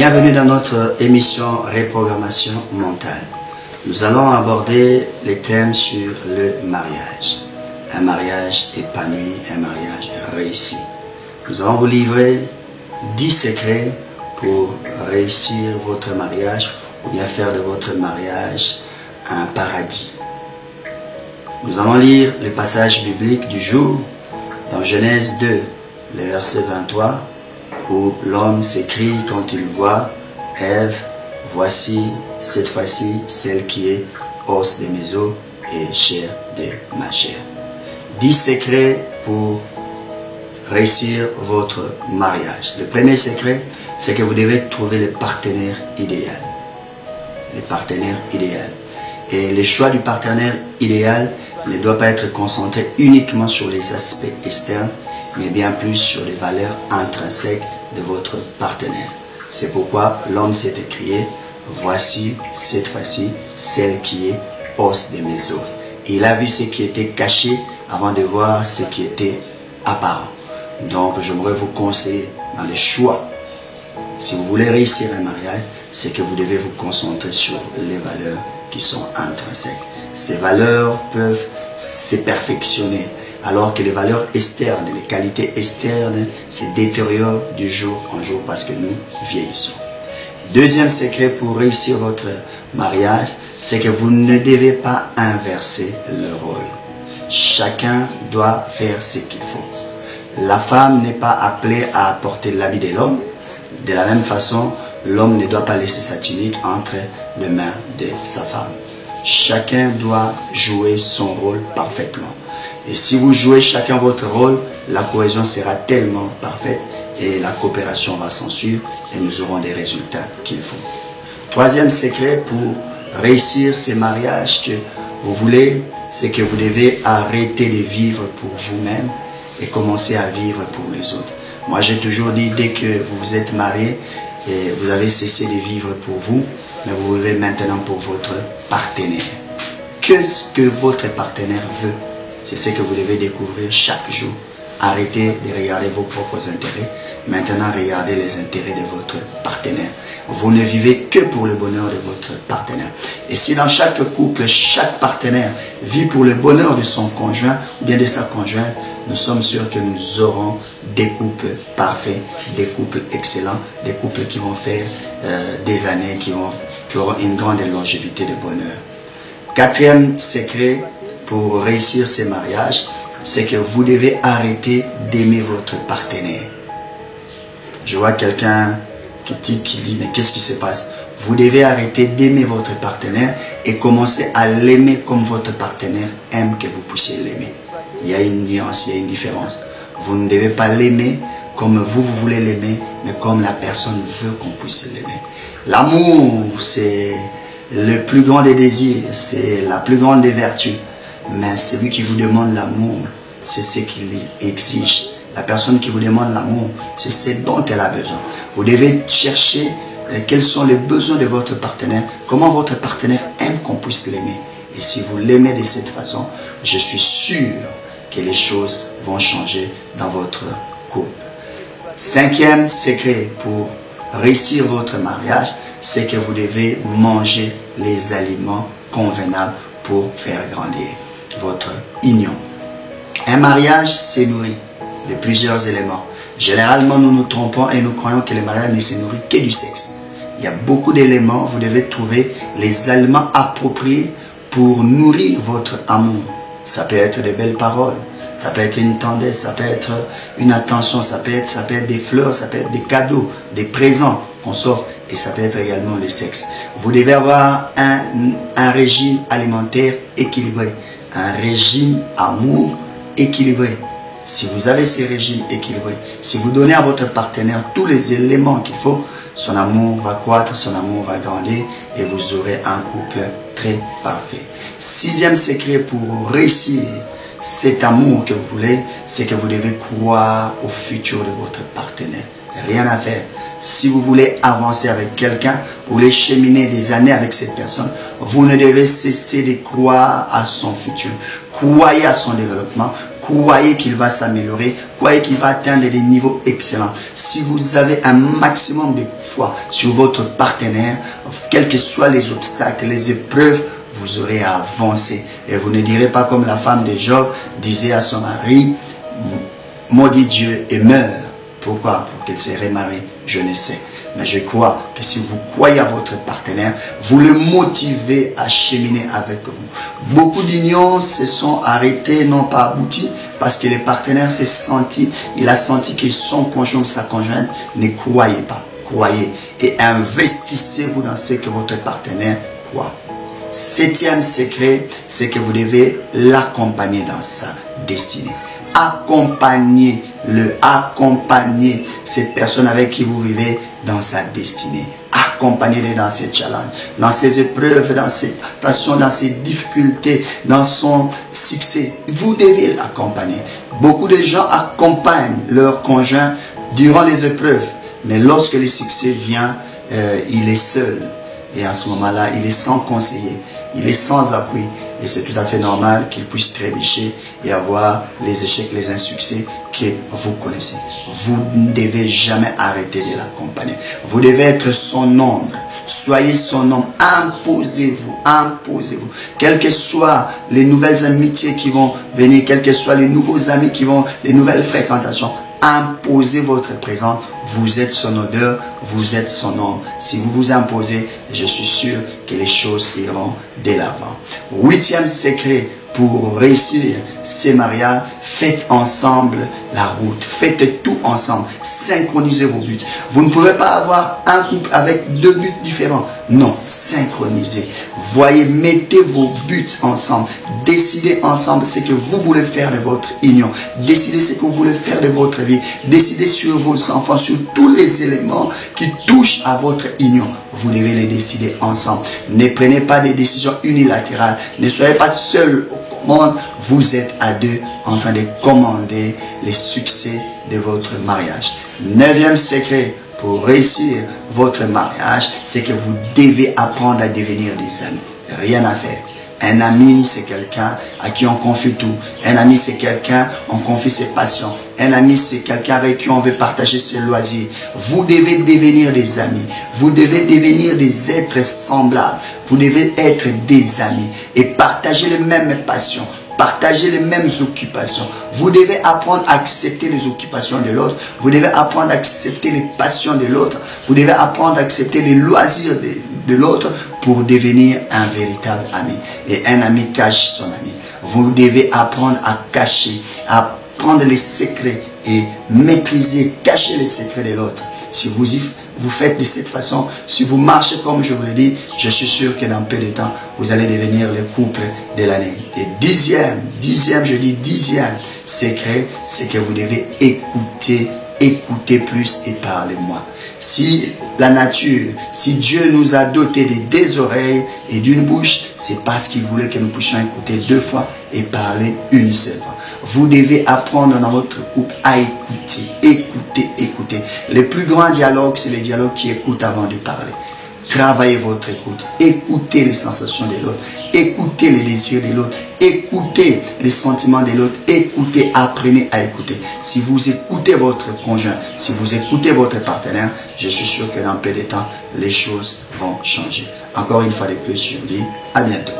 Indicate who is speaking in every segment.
Speaker 1: Bienvenue dans notre émission Reprogrammation mentale. Nous allons aborder les thèmes sur le mariage. Un mariage épanoui, un mariage réussi. Nous allons vous livrer 10 secrets pour réussir votre mariage ou bien faire de votre mariage un paradis. Nous allons lire le passage biblique du jour dans Genèse 2, le verset 23, où l'homme s'écrie quand il voit Ève, voici cette fois-ci celle qui est os de mes os et chair de ma chair. 10 secrets pour réussir votre mariage. Le premier secret, c'est que vous devez trouver le partenaire idéal. Le partenaire idéal. Et le choix du partenaire idéal ne doit pas être concentré uniquement sur les aspects externes, mais bien plus sur les valeurs intrinsèques de votre partenaire. C'est pourquoi l'homme s'est écrié, voici cette fois-ci celle qui est os de mes os. Il a vu ce qui était caché avant de voir ce qui était apparent. Donc j'aimerais vous conseiller dans les choix. Si vous voulez réussir un mariage, c'est que vous devez vous concentrer sur les valeurs qui sont intrinsèques. Ces valeurs peuvent se perfectionner, alors que les valeurs externes, les qualités externes se détériorent du jour en jour parce que nous vieillissons. Deuxième secret pour réussir votre mariage, c'est que vous ne devez pas inverser le rôle. Chacun doit faire ce qu'il faut. La femme n'est pas appelée à porter l'habit de l'homme. De la même façon, l'homme ne doit pas laisser sa tunique entre les mains de sa femme. Chacun doit jouer son rôle parfaitement. Et si vous jouez chacun votre rôle, la cohésion sera tellement parfaite et la coopération va s'en suivre et nous aurons des résultats qu'il faut. Troisième secret pour réussir ces mariages que vous voulez, c'est que vous devez arrêter de vivre pour vous-même et commencer à vivre pour les autres. Moi, j'ai toujours dit, dès que vous vous êtes marié, et vous avez cessé de vivre pour vous, mais vous vivez maintenant pour votre partenaire. Qu'est-ce que votre partenaire veut? C'est ce que vous devez découvrir chaque jour. Arrêtez de regarder vos propres intérêts. Maintenant, regardez les intérêts de votre partenaire. Vous ne vivez que pour le bonheur de votre partenaire. Et si dans chaque couple, chaque partenaire vit pour le bonheur de son conjoint ou bien de sa conjointe, nous sommes sûrs que nous aurons des couples parfaits, des couples excellents, des couples qui vont faire des années, qui auront une grande longévité de bonheur. Quatrième secret pour réussir ces mariages, c'est que vous devez arrêter d'aimer votre partenaire. Je vois quelqu'un qui dit, mais qu'est-ce qui se passe? Vous devez arrêter d'aimer votre partenaire et commencer à l'aimer comme votre partenaire aime que vous puissiez l'aimer. Il y a une nuance, il y a une différence. Vous ne devez pas l'aimer comme vous voulez l'aimer, mais comme la personne veut qu'on puisse l'aimer. L'amour, c'est le plus grand des désirs, c'est la plus grande des vertus. Mais celui qui vous demande l'amour, c'est ce qu'il exige. La personne qui vous demande l'amour, c'est ce dont elle a besoin. Vous devez chercher quels sont les besoins de votre partenaire, comment votre partenaire aime qu'on puisse l'aimer. Et si vous l'aimez de cette façon, je suis sûr que les choses vont changer dans votre couple. Cinquième secret pour réussir votre mariage, c'est que vous devez manger les aliments convenables pour faire grandir votre union. Un mariage se nourrit de plusieurs éléments. Généralement, nous nous trompons et nous croyons que le mariage ne se nourrit que du sexe. Il y a beaucoup d'éléments. Vous devez trouver les aliments appropriés pour nourrir votre amour. Ça peut être de belles paroles, ça peut être une tendresse, ça peut être une attention, ça peut être des fleurs, ça peut être des cadeaux, des présents qu'on s'offre, et ça peut être également le sexe. Vous devez avoir un régime alimentaire équilibré, un régime amour équilibré. Si vous avez ce régime équilibré, si vous donnez à votre partenaire tous les éléments qu'il faut, son amour va croître, son amour va grandir et vous aurez un couple très parfait. Sixième secret pour réussir cet amour que vous voulez, c'est que vous devez croire au futur de votre partenaire. Rien à faire. Si vous voulez avancer avec quelqu'un, vous voulez cheminer des années avec cette personne, vous ne devez cesser de croire à son futur. Croyez à son développement, croyez qu'il va s'améliorer, croyez qu'il va atteindre des niveaux excellents. Si vous avez un maximum de foi sur votre partenaire, quels que soient les obstacles, les épreuves, vous aurez avancé. Et vous ne direz pas comme la femme de Job disait à son mari, maudit Dieu et meurt. Pourquoi? Pour qu'elle se remarie, je ne sais. Mais je crois que si vous croyez à votre partenaire, vous le motivez à cheminer avec vous. Beaucoup d'unions se sont arrêtées, n'ont pas abouti, parce que le partenaire s'est senti, il a senti que son conjoint ou sa conjointe ne croyait pas. Croyez et investissez-vous dans ce que votre partenaire croit. Septième secret, c'est que vous devez l'accompagner dans sa destinée. Accompagnez cette personne avec qui vous vivez dans sa destinée. Accompagnez-le dans ses challenges, dans ses épreuves, dans ses tentations, dans ses difficultés, dans son succès. Vous devez l'accompagner. Beaucoup de gens accompagnent leur conjoint durant les épreuves, mais lorsque le succès vient, il est seul. Et à ce moment-là, il est sans conseiller, il est sans appui. Et c'est tout à fait normal qu'il puisse trébucher et avoir les échecs, les insuccès que vous connaissez. Vous ne devez jamais arrêter de l'accompagner. Vous devez être son ombre. Soyez son homme. Imposez-vous. Imposez-vous. Quelles que soient les nouvelles amitiés qui vont venir, quels que soient les nouveaux amis qui vont, les nouvelles fréquentations, imposez votre présence. Vous êtes son odeur, vous êtes son ombre. Si vous vous imposez, je suis sûr que les choses iront de l'avant. Huitième secret pour réussir ces mariages, faites ensemble la route. Faites tout ensemble. Synchronisez vos buts. Vous ne pouvez pas avoir un couple avec deux buts différents. Non, synchronisez. Voyez, mettez vos buts ensemble. Décidez ensemble ce que vous voulez faire de votre union. Décidez ce que vous voulez faire de votre vie. Décidez sur vos enfants, sur tous les éléments qui touchent à votre union. Vous devez les décider ensemble. Ne prenez pas des décisions unilatérales. Ne soyez pas seul au monde. Vous êtes à deux en train de commander les succès de votre mariage. Neuvième secret pour réussir votre mariage, c'est que vous devez apprendre à devenir des amis. Rien à faire. Un ami, c'est quelqu'un à qui on confie tout. Un ami, c'est quelqu'un, on confie ses passions. Un ami, c'est quelqu'un avec qui on veut partager ses loisirs. Vous devez devenir des amis. Vous devez devenir des êtres semblables. Vous devez être des amis et partager les mêmes passions. Partagez les mêmes occupations. Vous devez apprendre à accepter les occupations de l'autre. Vous devez apprendre à accepter les passions de l'autre. Vous devez apprendre à accepter les loisirs de l'autre pour devenir un véritable ami. Et un ami cache son ami. Vous devez apprendre à cacher, à prendre les secrets et maîtriser, cacher les secrets de l'autre. Si vous faites de cette façon, si vous marchez comme je vous l'ai dit, je suis sûr que dans peu de temps, vous allez devenir le couple de l'année. Et dixième secret, c'est que vous devez écouter plus et parler moins. Si la nature, si Dieu nous a dotés de deux oreilles et d'une bouche, c'est parce qu'il voulait que nous puissions écouter deux fois et parler une seule fois. Vous devez apprendre dans votre couple à écouter. Le plus grand dialogue, c'est le dialogue qui écoute avant de parler. Travaillez votre écoute. Écoutez les sensations de l'autre. Écoutez les désirs de l'autre. Écoutez les sentiments de l'autre. Écoutez, apprenez à écouter. Si vous écoutez votre conjoint, si vous écoutez votre partenaire, je suis sûr que dans peu de temps, les choses vont changer. Encore une fois de plus, je vous dis à bientôt.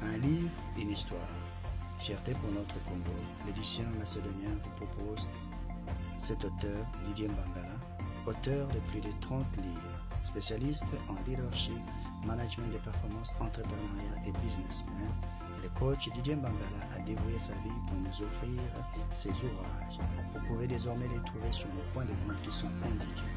Speaker 1: Un livre, une histoire. Fierté pour notre Congo. L'édition macédonienne vous propose cet auteur, Didier Mbangala, auteur de plus de 30 livres, spécialiste en leadership, management de performance, entrepreneuriat et businessman. Le coach Didier Mbangala a dévoué sa vie pour nous offrir ses ouvrages. Vous pouvez désormais les trouver sur les points de vente qui sont indiqués.